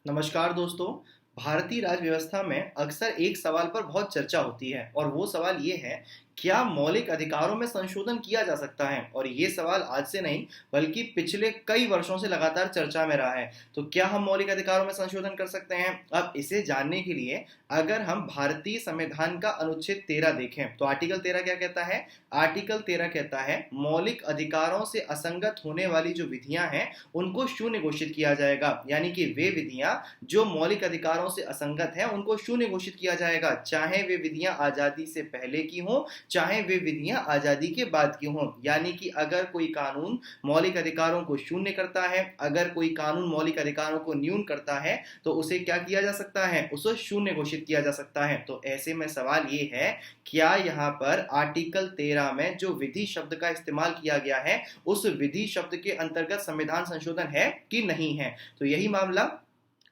नमस्कार दोस्तों। भारतीय राज्य व्यवस्था में अक्सर एक सवाल पर बहुत चर्चा होती है और वो सवाल ये है, क्या मौलिक अधिकारों में संशोधन किया जा सकता है। और ये सवाल आज से नहीं बल्कि पिछले कई वर्षों से लगातार चर्चा में रहा है। तो क्या हम मौलिक अधिकारों में संशोधन कर सकते हैं? अब इसे जानने के लिए अगर हम भारतीय संविधान का अनुच्छेद 13 देखें तो आर्टिकल 13 क्या कहता है। आर्टिकल 13 कहता है मौलिक अधिकारों से असंगत होने वाली जो विधियां हैं उनको शून्य घोषित किया जाएगा। यानी कि वे विधियां जो मौलिक अधिकारों से असंगत हैं उनको शून्य घोषित किया जाएगा, चाहे वे विधियां आजादी से पहले की हों चाहे वे विधियां आजादी के बाद की हों। यानी कि अगर कोई कानून मौलिक अधिकारों को शून्य करता है, अगर कोई कानून मौलिक अधिकारों को न्यून करता है तो उसे क्या किया जा सकता है, उसे शून्य घोषित किया जा सकता है। तो ऐसे में सवाल ये है, क्या यहाँ पर आर्टिकल 13 में जो विधि शब्द का इस्तेमाल किया गया है उस विधि शब्द के अंतर्गत संविधान संशोधन है कि नहीं है। तो यही मामला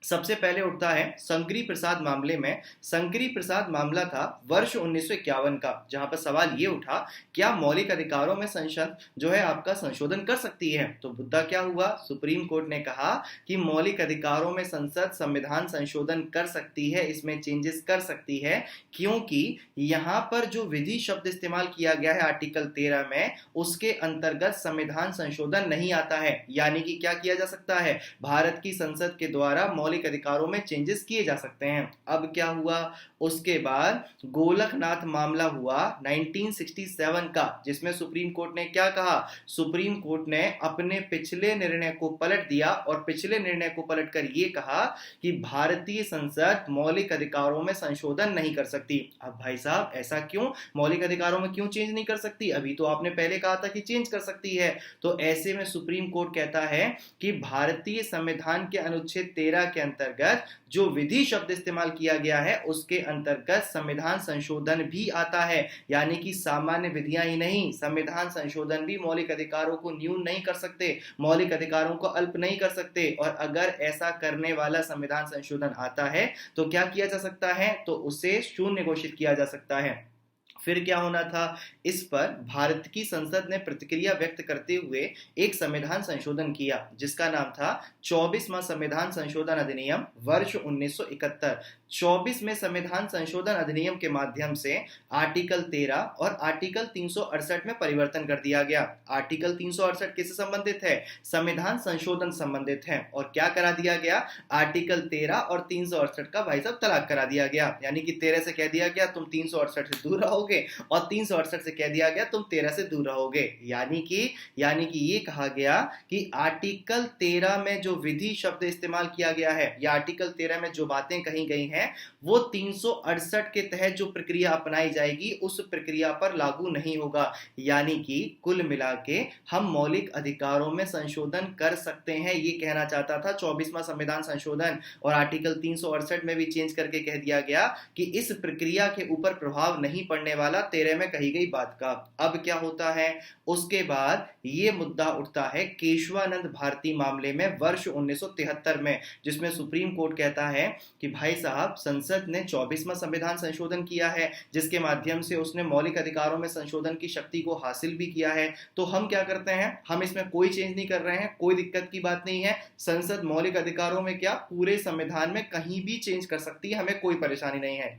सबसे पहले उठता है शंकरी प्रसाद मामले में। शंकरी प्रसाद मामला था वर्ष 1951 का, जहां पर सवाल ये उठा, क्या मौलिक अधिकारों में संसद जो है आपका संशोधन कर सकती है। तो मुद्दा क्या हुआ, सुप्रीम कोर्ट ने कहा कि मौलिक अधिकारों में संसद संविधान संशोधन कर सकती है, इसमें चेंजेस कर सकती है, क्योंकि यहां पर जो विधि शब्द इस्तेमाल किया गया है आर्टिकल 13 में उसके अंतर्गत संविधान संशोधन नहीं आता है। यानी कि क्या किया जा सकता है, भारत की संसद के द्वारा मौलिक अधिकारों में चेंजेस किए जा सकते हैं। अब क्या हुआ, उसके बाद गोलकनाथ मामला हुआ 1967 का, जिसमें सुप्रीम कोर्ट ने क्या कहा, सुप्रीम कोर्ट ने अपने पिछले निर्णय को पलट दिया और पिछले निर्णय को पलटकर यह कहा कि भारतीय संसद मौलिक अधिकारों में संशोधन नहीं कर सकती। अब भाई साहब ऐसा क्यों, मौलिक अधिकारों में क्यों चेंज नहीं कर सकती, अभी तो आपने पहले कहा था कि चेंज कर सकती है। तो ऐसे में सुप्रीम कोर्ट कहता है कि भारतीय संविधान के अनुच्छेद 13 के अंतर्गत जो विधि शब्द इस्तेमाल किया गया है उसके अंतर्गत संविधान संशोधन भी आता है। यानी कि सामान्य विधियां ही नहीं, संविधान संशोधन भी मौलिक अधिकारों को न्यून नहीं कर सकते, मौलिक अधिकारों को अल्प नहीं कर सकते। और अगर ऐसा करने वाला संविधान संशोधन आता है तो क्या किया जा सकता है, तो उसे शून्य घोषित किया जा सकता है। फिर क्या होना था, इस पर भारत की संसद ने प्रतिक्रिया व्यक्त करते हुए एक संविधान संशोधन किया जिसका नाम था 24वां संविधान संशोधन अधिनियम वर्ष 1971। 24 में संविधान संशोधन अधिनियम के माध्यम से आर्टिकल 13 और आर्टिकल 368 में परिवर्तन कर दिया गया। आर्टिकल 368 किससे संबंधित है, संविधान संशोधन संबंधित है। और क्या करा दिया गया, आर्टिकल 13 और 368 का भाई साहब तलाक करा दिया गया। यानी कि 13 से कह दिया गया तुम 368 से दूर रहोगे और 368 से कह दिया गया तुम 13 से दूर रहोगे। यानी कि ये कहा गया कि आर्टिकल 13 में जो विधि शब्द इस्तेमाल किया गया है या आर्टिकल 13 में जो बातें कही गई हैं वो 368 के तहत जो प्रक्रिया अपनाई जाएगी उस प्रक्रिया पर लागू नहीं होगा। यानी कि कुल मिला के हम मौलिक अधिकारों में संशोधन कर सकते हैं, ये कहना चाहता था 24वां संविधान संशोधन। और आर्टिकल 368 में भी चेंज करके कह दिया गया कि इस प्रक्रिया के ऊपर प्रभाव नहीं पड़ने वाला 13 में कही गई बात का। अब क्या होता है, उसके बाद ये मुद्दा उठता है केशवानंद भारती मामले में वर्ष 1973 में, जिसमें सुप्रीम कोर्ट कहता है कि भाई साहब संसद ने 24वां संविधान संशोधन किया है जिसके माध्यम से उसने मौलिक अधिकारों में संशोधन की शक्ति को हासिल भी किया है। तो हम क्या करते हैं, हम इसमें कोई चेंज नहीं कर रहे हैं, कोई दिक्कत की बात नहीं है। संसद मौलिक अधिकारों में क्या पूरे संविधान में कहीं भी चेंज कर सकती है, हमें कोई परेशानी नहीं है।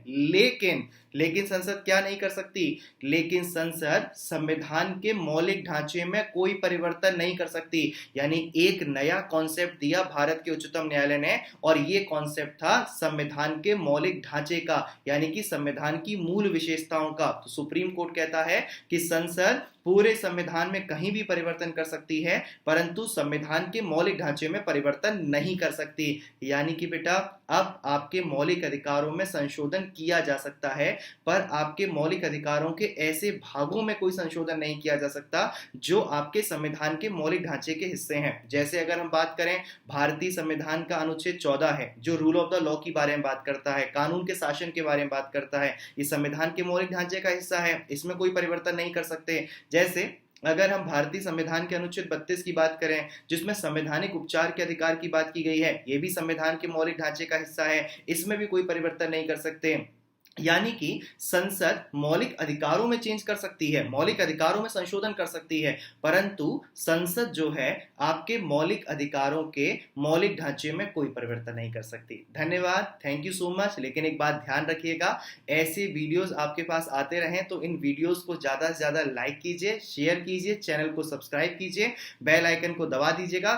लेकिन संसद क्या नहीं कर सकती, लेकिन संसद संविधान के मौलिक ढांचे में कोई परिवर्तन नहीं कर सकती। यानी एक नया कॉन्सेप्ट दिया भारत के उच्चतम न्यायालय ने और ये कॉन्सेप्ट था संविधान के मौलिक ढांचे का, यानी कि संविधान की मूल विशेषताओं का। तो सुप्रीम कोर्ट कहता है कि संसद पूरे संविधान में कहीं भी परिवर्तन कर सकती है परंतु संविधान के मौलिक ढांचे में परिवर्तन नहीं कर सकती। यानी कि बेटा अब आपके मौलिक अधिकारों में संशोधन किया जा सकता है पर आपके मौलिक अधिकारों के ऐसे भागों में कोई संशोधन नहीं किया जा सकता जो आपके संविधान के मौलिक ढांचे के हिस्से हैं। जैसे अगर हम बात करें भारतीय संविधान का अनुच्छेद 14 है जो रूल ऑफ द लॉ के बारे में बात करता है, कानून के शासन के बारे में बात करता है, ये संविधान के मौलिक ढांचे का हिस्सा है, इसमें कोई परिवर्तन नहीं कर सकते। जैसे अगर हम भारतीय संविधान के अनुच्छेद 32 की बात करें जिसमें संवैधानिक उपचार के अधिकार की बात की गई है, यह भी संविधान के मौलिक ढांचे का हिस्सा है, इसमें भी कोई परिवर्तन नहीं कर सकते। यानी कि संसद मौलिक अधिकारों में चेंज कर सकती है, मौलिक अधिकारों में संशोधन कर सकती है, परंतु संसद जो है आपके मौलिक अधिकारों के मौलिक ढांचे में कोई परिवर्तन नहीं कर सकती। धन्यवाद, थैंक यू सो मच। लेकिन एक बात ध्यान रखिएगा, ऐसे वीडियोस आपके पास आते रहें तो इन वीडियोस को ज़्यादा से ज़्यादा लाइक कीजिए, शेयर कीजिए, चैनल को सब्सक्राइब कीजिए, बेल आइकन को दबा दीजिएगा